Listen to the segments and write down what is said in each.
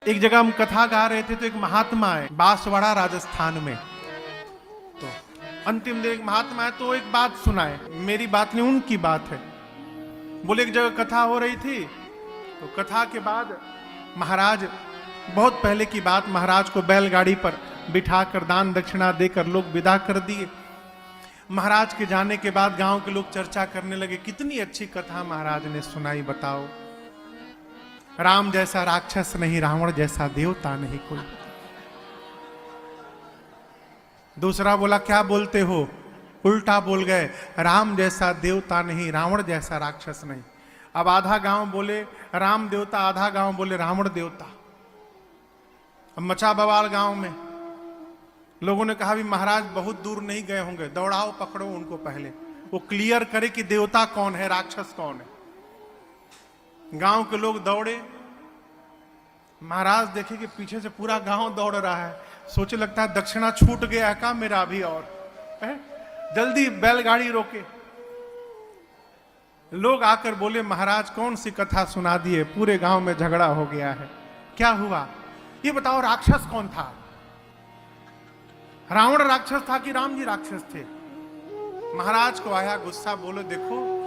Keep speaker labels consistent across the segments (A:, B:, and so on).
A: एक जगह हम कथा गा रहे थे तो एक महात्मा है बांसवाड़ा राजस्थान में। तो अंतिम दिन एक महात्मा है तो एक बात सुनाए, मेरी बात नहीं उनकी बात है। बोले एक जगह कथा हो रही थी तो कथा के बाद महाराज, बहुत पहले की बात, महाराज को बैलगाड़ी पर बिठाकर दान दक्षिणा देकर लोग विदा कर दिए। महाराज के जाने के बाद गांव के लोग चर्चा करने लगे, कितनी अच्छी कथा महाराज ने सुनाई, बताओ। राम जैसा राक्षस नहीं, रावण जैसा देवता नहीं कोई। दूसरा बोला, क्या बोलते हो, उल्टा बोल गए, राम जैसा देवता नहीं, रावण जैसा राक्षस नहीं। अब आधा गांव बोले राम देवता, आधा गांव बोले रावण देवता। अब मचा बवाल गांव में। लोगों ने कहा भी महाराज बहुत दूर नहीं गए होंगे, दौड़ाओ पकड़ो उनको, पहले वो क्लियर करे कि देवता कौन है, राक्षस कौन है। गांव के लोग दौड़े। महाराज देखे कि पीछे से पूरा गांव दौड़ रहा है, सोचे लगता है दक्षिणा छूट गया का मेरा भी, और जल्दी बैलगाड़ी रोके। लोग आकर बोले, महाराज कौन सी कथा सुना दिए, पूरे गांव में झगड़ा हो गया है, क्या हुआ ये बताओ, राक्षस कौन था, रावण राक्षस था कि राम जी राक्षस थे। महाराज को आया गुस्सा, बोले देखो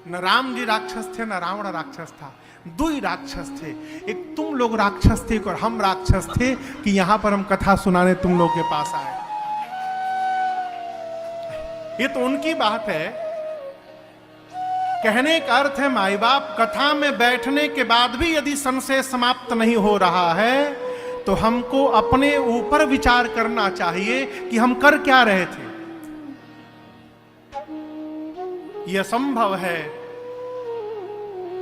A: न राम जी राक्षस थे न रावण राक्षस था, दो ही राक्षस थे। एक तुम लोग राक्षस थे और हम राक्षस थे कि यहां पर हम कथा सुनाने तुम लोग के पास आए। ये तो उनकी बात है। कहने का अर्थ है माई बाप, कथा में बैठने के बाद भी यदि संशय समाप्त नहीं हो रहा है तो हमको अपने ऊपर विचार करना चाहिए कि हम कर क्या रहे थे। यह संभव है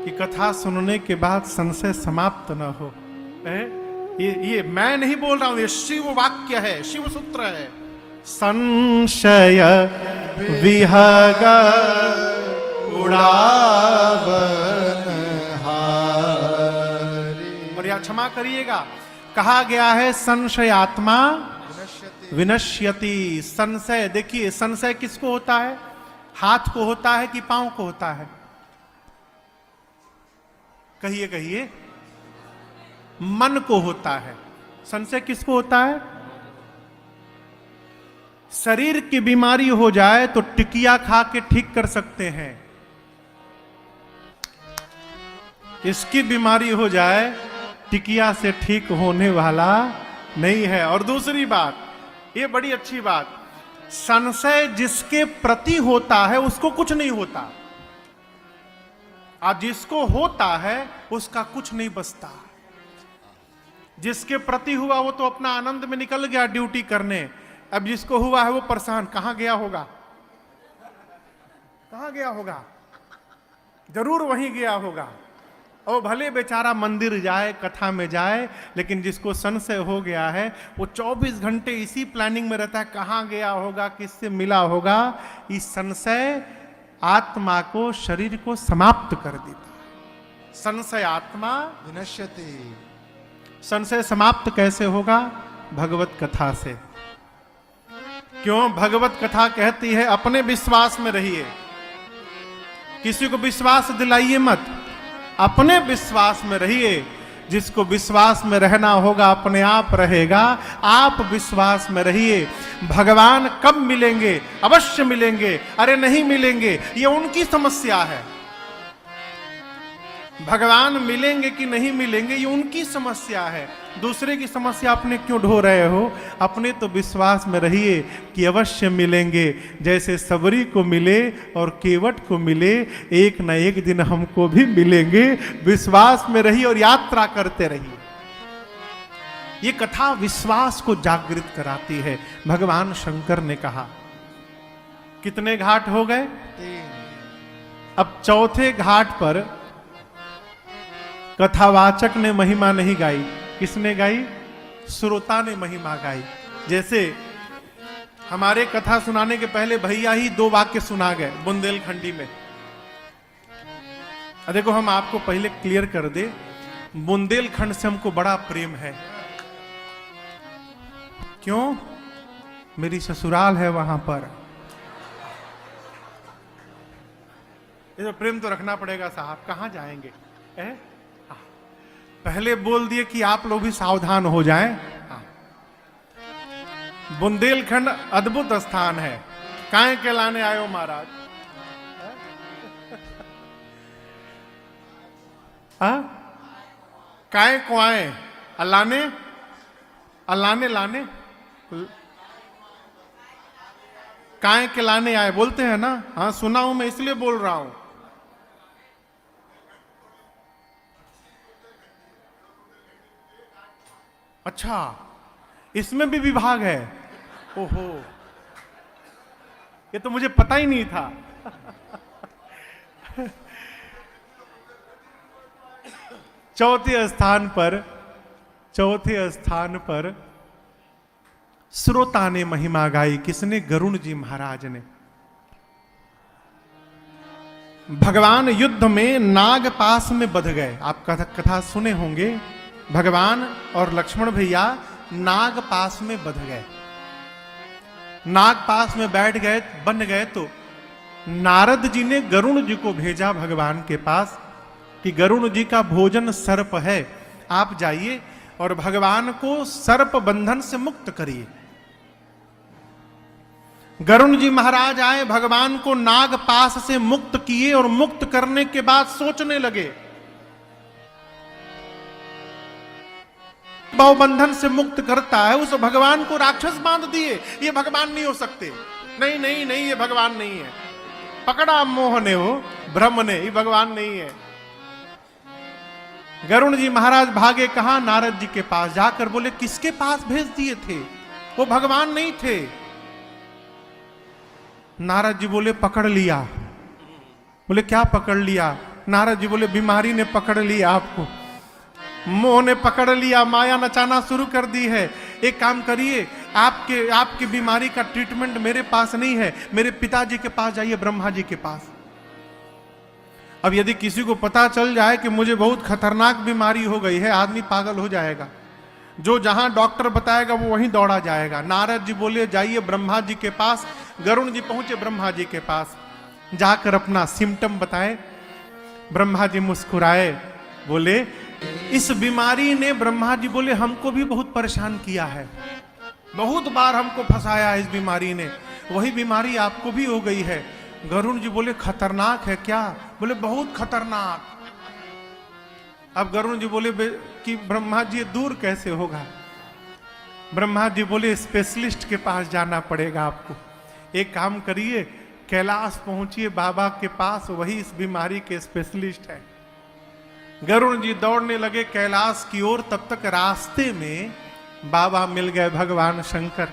A: कि कथा सुनने के बाद संशय समाप्त न हो। ये मैं नहीं बोल रहा हूं, ये शिव वाक्य है, शिव सूत्र है। संशय विहग उड़ावन हारी। और यह क्षमा करिएगा, कहा गया है संशयात्मा विनश्यति। संशय, देखिए संशय किसको होता है, हाथ को होता है कि पांव को होता है, कहिए कहिए, मन को होता है। संशय किसको होता है, शरीर की बीमारी हो जाए तो टिकिया खा के ठीक कर सकते हैं, इसकी बीमारी हो जाए टिकिया से ठीक होने वाला नहीं है। और दूसरी बात, ये बड़ी अच्छी बात, संशय जिसके प्रति होता है उसको कुछ नहीं होता, और जिसको होता है उसका कुछ नहीं बचता। जिसके प्रति हुआ वो तो अपना आनंद में निकल गया ड्यूटी करने, अब जिसको हुआ है वो परेशान, कहां गया होगा, कहां गया होगा, जरूर वहीं गया होगा। और भले बेचारा मंदिर जाए, कथा में जाए, लेकिन जिसको संशय हो गया है वो 24 घंटे इसी प्लानिंग में रहता है, कहां गया होगा, किससे मिला होगा। इस संशय आत्मा को, शरीर को समाप्त कर देता है। संशय आत्मा विनश्यति। संशय समाप्त कैसे होगा, भगवत कथा से। क्यों, भगवत कथा कहती है अपने विश्वास में रहिए, किसी को विश्वास दिलाइए मत, अपने विश्वास में रहिए। जिसको विश्वास में रहना होगा अपने आप रहेगा, आप विश्वास में रहिए। भगवान कब मिलेंगे, अवश्य मिलेंगे, अरे नहीं मिलेंगे ये उनकी समस्या है। भगवान मिलेंगे कि नहीं मिलेंगे ये उनकी समस्या है, दूसरे की समस्या अपने क्यों ढो रहे हो। अपने तो विश्वास में रहिए कि अवश्य मिलेंगे, जैसे सबरी को मिले और केवट को मिले, एक न एक दिन हमको भी मिलेंगे। विश्वास में रहिए और यात्रा करते रहिए। ये कथा विश्वास को जागृत कराती है। भगवान शंकर ने कहा, कितने घाट हो गए, अब चौथे घाट पर कथावाचक ने महिमा नहीं गाई, किसने गाई, श्रोता ने महिमा गाई। जैसे हमारे कथा सुनाने के पहले भैया ही 2 वाक्य सुना गए बुंदेलखंडी में। देखो हम आपको पहले क्लियर कर दे, बुंदेलखंड से हमको बड़ा प्रेम है। क्यों, मेरी ससुराल है वहां पर। ये तो प्रेम तो रखना पड़ेगा साहब, कहां जाएंगे। पहले बोल दिए कि आप लोग भी सावधान हो जाएं। बुंदेलखंड अद्भुत स्थान है। काहे के लाने आयो महाराज? काहे को आए? अल्लाने अल्लाने लाने काहे के लाने आए बोलते हैं ना? हाँ सुना हूं मैं, इसलिए बोल रहा हूं। अच्छा, इसमें भी विभाग है? ओहो, ये तो मुझे पता ही नहीं था। चौथे स्थान पर श्रोता ने महिमा गाई। किसने? गरुण जी महाराज ने। भगवान युद्ध में नाग पास में बंध गए। आप कथा सुने होंगे। भगवान और लक्ष्मण भैया नाग पास में बंध गए। नाग पास में बैठ गए, बन गए। तो नारद जी ने गरुण जी को भेजा भगवान के पास कि गरुण जी का भोजन सर्प है, आप जाइए और भगवान को सर्प बंधन से मुक्त करिए। गरुण जी महाराज आए, भगवान को नाग पास से मुक्त किए और मुक्त करने के बाद सोचने लगे, भाव बंधन से मुक्त करता है उस भगवान को राक्षस बांध दिए। ये भगवान नहीं हो सकते। नहीं नहीं नहीं, ये भगवान नहीं है। पकड़ा मोह ने, हो ब्रह्म ने, ये भगवान नहीं है। गरुण जी महाराज भागे कहां? नारद जी के पास। जाकर बोले, किसके पास भेज दिए थे? वो भगवान नहीं थे। नारद जी बोले, पकड़ लिया। बोले, क्या पकड़ लिया? नारद जी बोले, बीमारी ने पकड़ लिया आपको, मोह ने पकड़ लिया, माया नचाना शुरू कर दी है। एक काम करिए, आपकी बीमारी का ट्रीटमेंट मेरे पास नहीं है, मेरे पिताजी के पास जाइए, ब्रह्मा जी के पास। अब यदि किसी को पता चल जाए कि मुझे बहुत खतरनाक बीमारी हो गई है, आदमी पागल हो जाएगा। जो जहां डॉक्टर बताएगा वो वहीं दौड़ा जाएगा। नारद जी बोले, जाइए ब्रह्मा जी के पास। गरुण जी पहुंचे ब्रह्मा जी के पास, जाकर अपना सिम्टम बताए। ब्रह्मा जी मुस्कुराए, बोले, इस बीमारी ने, ब्रह्मा जी बोले, हमको भी बहुत परेशान किया है, बहुत बार हमको फंसाया है इस बीमारी ने, वही बीमारी आपको भी हो गई है। गरुण जी बोले, खतरनाक है क्या? बोले, बहुत खतरनाक। अब गरुण जी बोले कि ब्रह्मा जी दूर कैसे होगा? ब्रह्मा जी बोले, स्पेशलिस्ट के पास जाना पड़ेगा आपको। एक काम करिए, कैलाश पहुंचिए बाबा के पास, वही इस बीमारी के स्पेशलिस्ट है। गरुण जी दौड़ने लगे कैलाश की ओर। तब तक रास्ते में बाबा मिल गए, भगवान शंकर।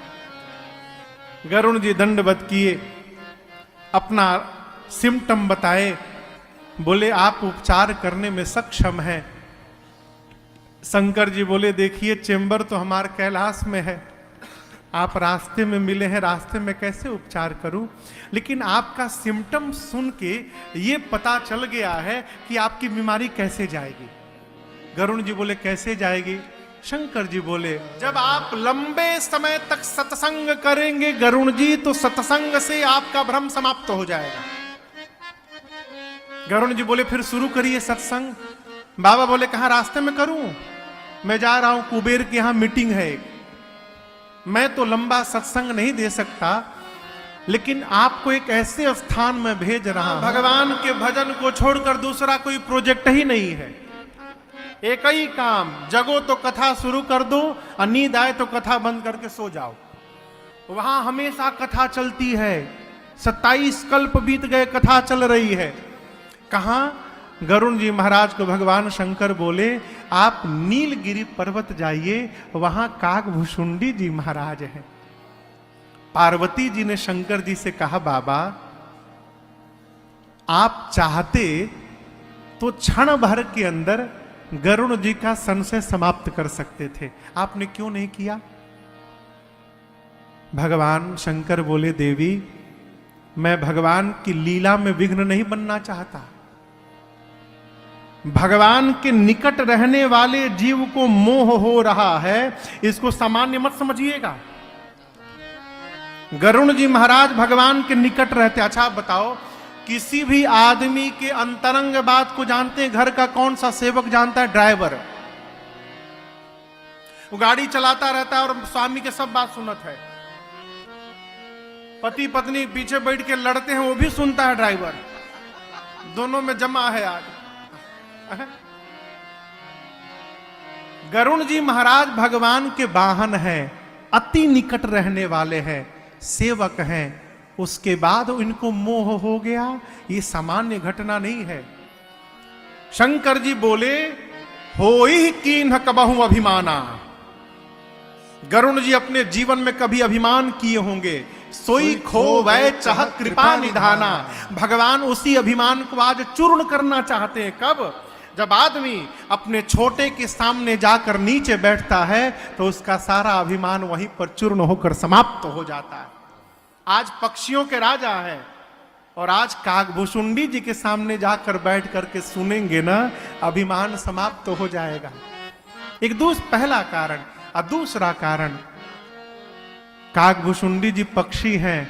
A: गरुण जी दंडवत किए, अपना सिम्टम बताए, बोले, आप उपचार करने में सक्षम हैं। शंकर जी बोले, देखिए चेंबर तो हमारे कैलाश में है, आप रास्ते में मिले हैं, रास्ते में कैसे उपचार करूं? लेकिन आपका सिम्टम सुन के ये पता चल गया है कि आपकी बीमारी कैसे जाएगी। गरुण जी बोले, कैसे जाएगी? शंकर जी बोले, जब आप लंबे समय तक सत्संग करेंगे गरुण जी, तो सत्संग से आपका भ्रम समाप्त हो जाएगा। गरुण जी बोले, फिर शुरू करिए सत्संग। बाबा बोले, कहां? रास्ते में करूं? मैं जा रहा हूं, कुबेर के यहां मीटिंग है एक, मैं तो लंबा सत्संग नहीं दे सकता, लेकिन आपको एक ऐसे स्थान में भेज रहा हूं, भगवान के भजन को छोड़कर दूसरा कोई प्रोजेक्ट ही नहीं है। एक ही काम, जगो तो कथा शुरू कर दो, और नींद आए तो कथा बंद करके सो जाओ। वहां हमेशा कथा चलती है। 27 कल्प बीत गए, कथा चल रही है। कहां? गरुण जी महाराज को भगवान शंकर बोले, आप नीलगिरी पर्वत जाइए, वहां काकभुषुंडी जी महाराज हैं। पार्वती जी ने शंकर जी से कहा, बाबा आप चाहते तो क्षण भर के अंदर गरुण जी का संशय समाप्त कर सकते थे, आपने क्यों नहीं किया? भगवान शंकर बोले, देवी मैं भगवान की लीला में विघ्न नहीं बनना चाहता। भगवान के निकट रहने वाले जीव को मोह हो रहा है, इसको सामान्य मत समझिएगा। गरुण जी महाराज भगवान के निकट रहते। अच्छा आप बताओ, किसी भी आदमी के अंतरंग बात को जानते हैं? घर का कौन सा सेवक जानता है? ड्राइवर। वो गाड़ी चलाता रहता है और स्वामी के सब बात सुनत है। पति पत्नी पीछे बैठ के लड़ते हैं, वो भी सुनता है ड्राइवर। दोनों में जमा है आज। गरुण जी महाराज भगवान के वाहन हैं, अति निकट रहने वाले हैं, सेवक हैं। उसके बाद इनको मोह हो गया, ये सामान्य घटना नहीं है। शंकर जी बोले, होई कीन्ह कबहु अभिमाना। गरुण जी अपने जीवन में कभी अभिमान किए होंगे। सोई खो वै चाह कृपा निधाना। भगवान उसी अभिमान को आज चूर्ण करना चाहते हैं। कब? जब आदमी अपने छोटे के सामने जाकर नीचे बैठता है तो उसका सारा अभिमान वहीं पर चूर्ण होकर समाप्त हो जाता है। आज पक्षियों के राजा है और आज काकभूषुंडी जी के सामने जाकर बैठ करके सुनेंगे ना, अभिमान समाप्त हो जाएगा। एक पहला कारण। और दूसरा कारण, काकभूषुंडी जी पक्षी हैं,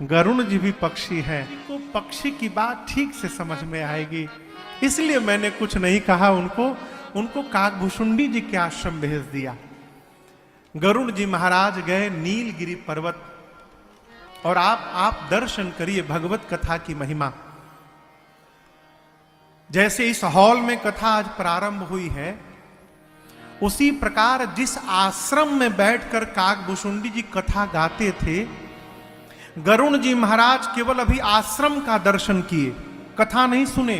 A: गरुण जी भी पक्षी हैं। को पक्षी की बात ठीक से समझ में आएगी, इसलिए मैंने कुछ नहीं कहा। उनको काकभूषुंडी जी के आश्रम भेज दिया। गरुण जी महाराज गए नीलगिरी पर्वत, और आप दर्शन करिए भगवत कथा की महिमा। जैसे इस हॉल में कथा आज प्रारंभ हुई है, उसी प्रकार जिस आश्रम में बैठकर काकभूषुंडी जी कथा गाते थे, गरुण जी महाराज केवल अभी आश्रम का दर्शन किए, कथा नहीं सुने।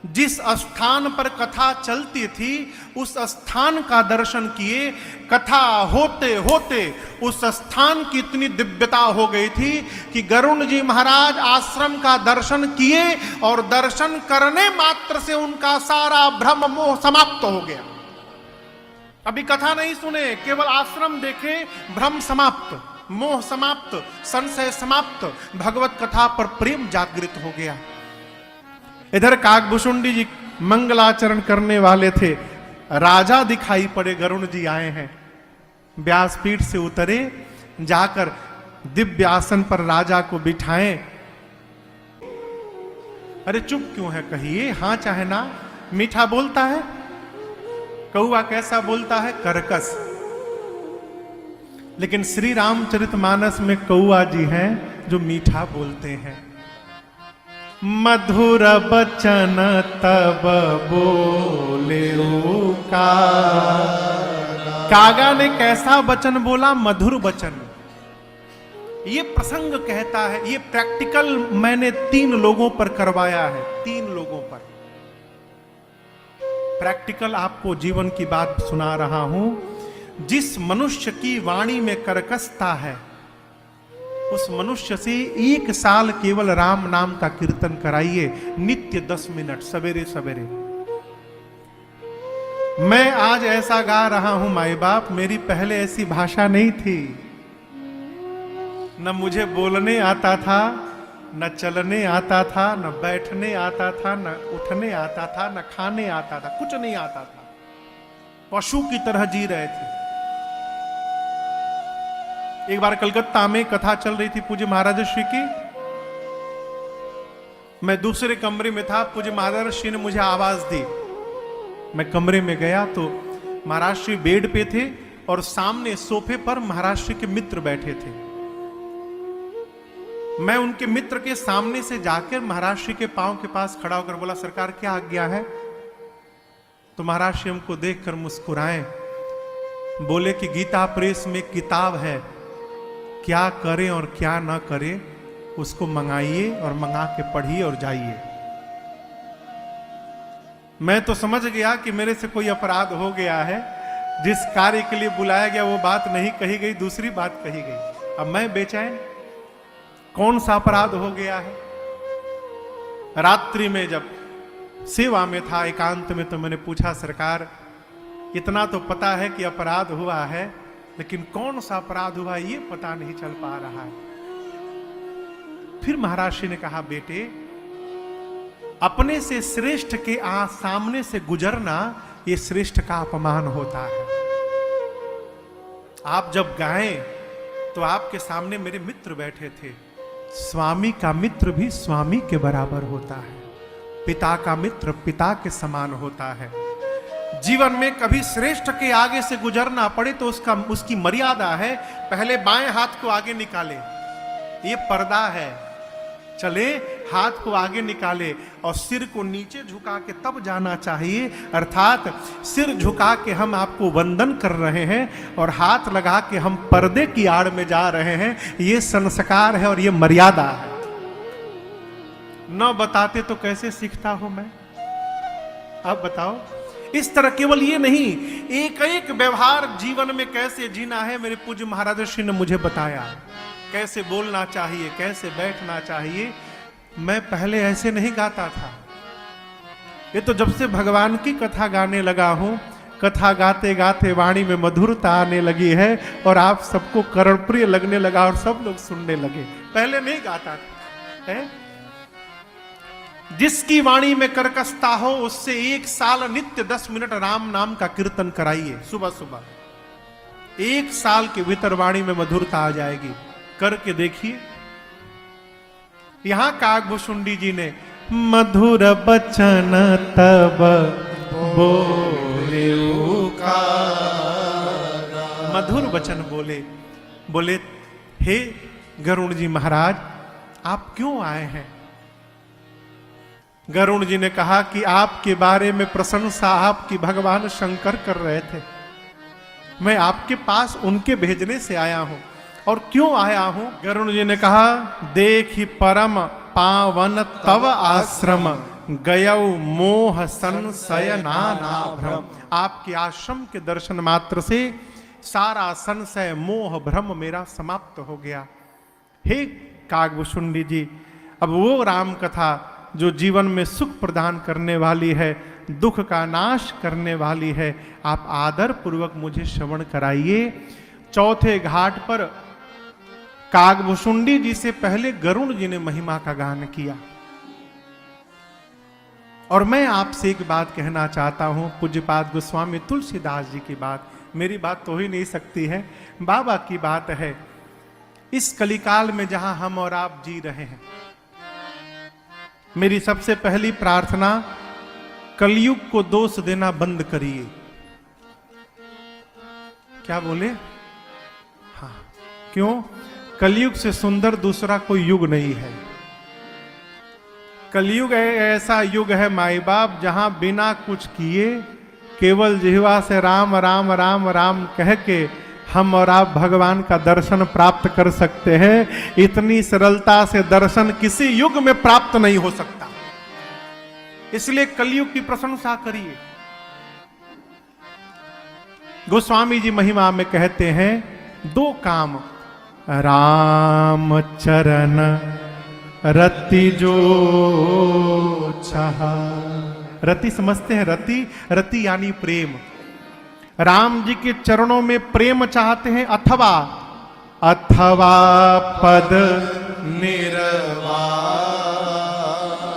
A: जिस स्थान पर कथा चलती थी उस स्थान का दर्शन किए। कथा होते होते उस स्थान की इतनी दिव्यता हो गई थी कि गरुण जी महाराज आश्रम का दर्शन किए और दर्शन करने मात्र से उनका सारा भ्रम मोह समाप्त हो गया। अभी कथा नहीं सुने, केवल आश्रम देखे, भ्रम समाप्त, मोह समाप्त, संशय समाप्त, भगवत कथा पर प्रेम जागृत हो गया। इधर काकभूषुंडी जी मंगलाचरण करने वाले थे, राजा दिखाई पड़े। गरुण जी आए हैं, व्यासपीठ से उतरे, जाकर दिव्य आसन पर राजा को बिठाएं। अरे चुप क्यों है, कहिए हाँ चाहे ना। मीठा बोलता है, कौआ कैसा बोलता है? कर्कश। लेकिन श्री रामचरितमानस में कौआ जी हैं जो मीठा बोलते हैं। मधुर बचन तब बोले कागा ने कैसा वचन बोला? मधुर वचन। ये प्रसंग कहता है, ये प्रैक्टिकल मैंने 3 लोगों पर करवाया है, 3 लोगों पर प्रैक्टिकल आपको जीवन की बात सुना रहा हूं। जिस मनुष्य की वाणी में कर्कशता है, उस मनुष्य से 1 साल केवल राम नाम का कीर्तन कराइए, नित्य 10 मिनट, सवेरे सवेरे। मैं आज ऐसा गा रहा हूं माई बाप, मेरी पहले ऐसी भाषा नहीं थी। न मुझे बोलने आता था, न चलने आता था, न बैठने आता था, न उठने आता था, न खाने आता था, कुछ नहीं आता था। पशु की तरह जी रहे थे। एक बार कलकत्ता में कथा चल रही थी पूज्य महाराज श्री की। मैं दूसरे कमरे में था, पूज्य महाराज श्री ने मुझे आवाज दी। मैं कमरे में गया तो महाराज श्री बेड पे थे और सामने सोफे पर महाराज श्री के मित्र बैठे थे। मैं उनके मित्र के सामने से जाकर महाराज श्री के पांव के पास खड़ा होकर बोला, सरकार क्या आज्ञा है? तो महाराज श्री हमको देखकर मुस्कुराए, बोले कि गीता प्रेस में किताब है, क्या करें और क्या ना करें उसको मंगाइए और मंगा के पढ़िए और जाइए। मैं तो समझ गया कि मेरे से कोई अपराध हो गया है। जिस कार्य के लिए बुलाया गया वो बात नहीं कही गई, दूसरी बात कही गई। अब मैं बेचैन, कौन सा अपराध हो गया है? रात्रि में जब सेवा में था एकांत में, तो मैंने पूछा, सरकार इतना तो पता है कि अपराध हुआ है, लेकिन कौन सा अपराध हुआ ये पता नहीं चल पा रहा है। फिर महाराज श्री ने कहा, बेटे अपने से श्रेष्ठ के सामने से गुजरना ये श्रेष्ठ का अपमान होता है। आप जब गाएं तो आपके सामने मेरे मित्र बैठे थे। स्वामी का मित्र भी स्वामी के बराबर होता है, पिता का मित्र पिता के समान होता है। जीवन में कभी श्रेष्ठ के आगे से गुजरना पड़े तो उसकी मर्यादा है। पहले बाएं हाथ को आगे निकाले, ये पर्दा है। चले, हाथ को आगे निकाले और सिर को नीचे झुका के तब जाना चाहिए। अर्थात सिर झुका के हम आपको वंदन कर रहे हैं और हाथ लगा के हम पर्दे की आड़ में जा रहे हैं। ये संस्कार है और ये मर्यादा है। न बताते तो कैसे सीखता हूं मैं, आप बताओ। इस तरह केवल ये नहीं, एक एक व्यवहार जीवन में कैसे जीना है मेरे पूज्य महाराज श्री ने मुझे बताया। कैसे बोलना चाहिए, कैसे बैठना चाहिए। मैं पहले ऐसे नहीं गाता था। ये तो जब से भगवान की कथा गाने लगा हूं, कथा गाते गाते वाणी में मधुरता आने लगी है और आप सबको कर्णप्रिय लगने लगा और सब लोग सुनने लगे। पहले नहीं गाता था है? जिसकी वाणी में कर्कशता हो उससे 1 साल नित्य 10 मिनट राम नाम का कीर्तन कराइए सुबह सुबह। 1 साल के भीतर वाणी में मधुरता आ जाएगी। करके देखिए। यहां काकभूषुंडी जी ने मधुर बचन तब बोले, मधुर वचन बोले। बोले, हे गरुण जी महाराज, आप क्यों आए हैं? गरुण जी ने कहा कि आपके बारे में प्रशंसा आपकी भगवान शंकर कर रहे थे। मैं आपके पास उनके भेजने से आया हूं। और क्यों आया हूं? गरुण जी ने कहा, देखी परम पावन तव आश्रम गयौ मोह संशय नाना भ्रम। आपके आश्रम के दर्शन मात्र से सारा संशय मोह भ्रम मेरा समाप्त हो गया। हे काकभूषुंडी जी, अब वो राम कथा जो जीवन में सुख प्रदान करने वाली है, दुख का नाश करने वाली है, आप आदर पूर्वक मुझे श्रवण कराइए। चौथे घाट पर काकभूषुंडी जी से पहले गरुण जी ने महिमा का गान किया। और मैं आपसे एक बात कहना चाहता हूं, पूज्यपाद गोस्वामी तुलसीदास जी की बात, मेरी बात तो ही नहीं सकती है, बाबा की बात है। इस कलिकाल में जहां हम और आप जी रहे हैं, मेरी सबसे पहली प्रार्थना, कलयुग को दोष देना बंद करिए। क्या बोले? हाँ, क्यों? कलयुग से सुंदर दूसरा कोई युग नहीं है। कलयुग ऐसा युग है माई बाप, जहां बिना कुछ किए केवल जिह्वा से राम राम राम राम कह के हम और आप भगवान का दर्शन प्राप्त कर सकते हैं। इतनी सरलता से दर्शन किसी युग में प्राप्त नहीं हो सकता। इसलिए कलयुग की प्रशंसा करिए। गोस्वामी जी महिमा में कहते हैं, 2 काम, राम चरण रति जो चाहा। रति समझते हैं? रति यानी प्रेम। राम जी के चरणों में प्रेम चाहते हैं, अथवा पद निर्वाण,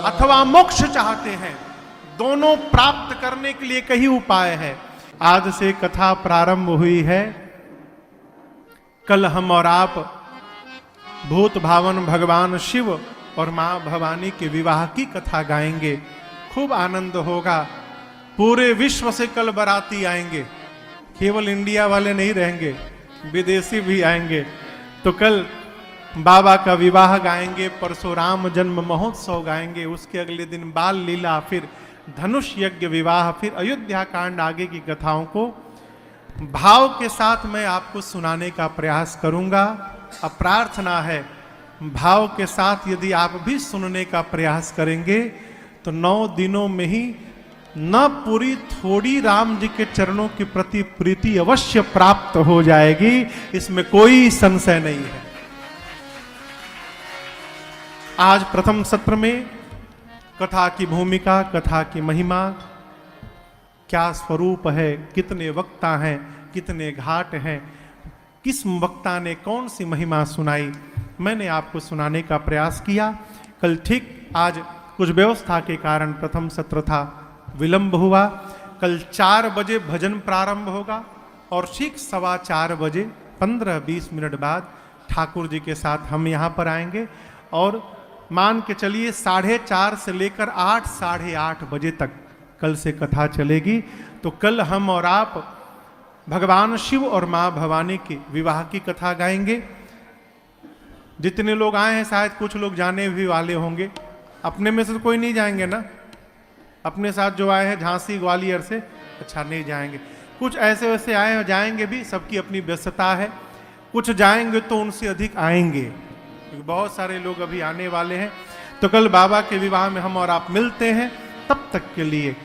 A: अथवा मोक्ष चाहते हैं। दोनों प्राप्त करने के लिए कई उपाय है। आज से कथा प्रारंभ हुई है। कल हम और आप भूत भावन भगवान शिव और मां भवानी के विवाह की कथा गाएंगे। खूब आनंद होगा। पूरे विश्व से कल बाराती आएंगे। केवल इंडिया वाले नहीं रहेंगे, विदेशी भी आएंगे। तो कल बाबा का विवाह गाएंगे, परशुराम जन्म महोत्सव गाएंगे, उसके अगले दिन बाल लीला, फिर धनुष यज्ञ विवाह, फिर अयोध्या कांड, आगे की कथाओं को भाव के साथ मैं आपको सुनाने का प्रयास करूंगा। अब प्रार्थना है, भाव के साथ यदि आप भी सुनने का प्रयास करेंगे तो 9 दिनों में ही न पूरी थोड़ी राम जी के चरणों के प्रति प्रीति अवश्य प्राप्त हो जाएगी। इसमें कोई संशय नहीं है। आज प्रथम सत्र में कथा की भूमिका, कथा की महिमा, क्या स्वरूप है, कितने वक्ता हैं, कितने घाट हैं, किस वक्ता ने कौन सी महिमा सुनाई, मैंने आपको सुनाने का प्रयास किया। कल ठीक आज कुछ व्यवस्था के कारण प्रथम सत्र था, विलंब हुआ। कल 4 बजे भजन प्रारंभ होगा और ठीक 4:15 बजे 15-20 मिनट बाद ठाकुर जी के साथ हम यहाँ पर आएंगे और मान के चलिए 4:30 से लेकर 8, 8:30 बजे तक कल से कथा चलेगी। तो कल हम और आप भगवान शिव और माँ भवानी की विवाह की कथा गाएंगे। जितने लोग आए हैं शायद कुछ लोग जाने भी वाले होंगे, अपने में से तो कोई नहीं जाएंगे ना? अपने साथ जो आए हैं झांसी ग्वालियर से, अच्छा नहीं जाएंगे। कुछ ऐसे वैसे आए हैं जाएंगे भी, सबकी अपनी व्यस्तता है। कुछ जाएंगे तो उनसे अधिक आएंगे, क्योंकि बहुत सारे लोग अभी आने वाले हैं। तो कल बाबा के विवाह में हम और आप मिलते हैं, तब तक के लिए